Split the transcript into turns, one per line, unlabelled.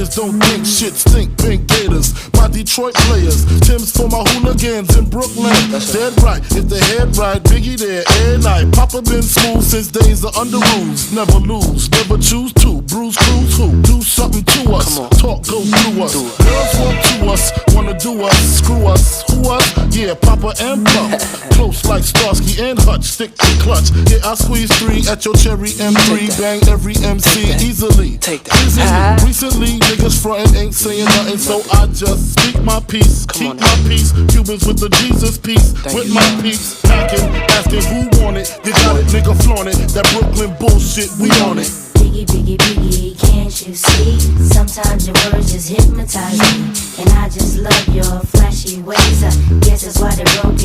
haters don't think shit stink, pink gators. My Detroit players, Tim's for my hooligans in Brooklyn. Dead right, if the head right, Biggie there, every night. Papa been smooth since days of under rules. Never lose, never choose to. Bruise, cruise, who? Do something to us. Talk, go through us. Girls want to us, wanna do us, screw us. Who us? Yeah, Papa and Puff. Close like Starsky and Hutch, stick to clutch. Yeah, I squeeze 3 at your cherry M3. Bang every MC easily. Easily. Recently, niggas frontin' ain't saying nothing, so I just speak my peace. Keep my peace. Cubans with the Jesus peace. With my peace. Packing, asking who want it. You got it, nigga, flaunt it. That Brooklyn bullshit, we on it.
Biggie, Biggie, Biggie, can't you see? Sometimes your words just hypnotize me, and I just love your flashy ways. I guess that's why they're broken.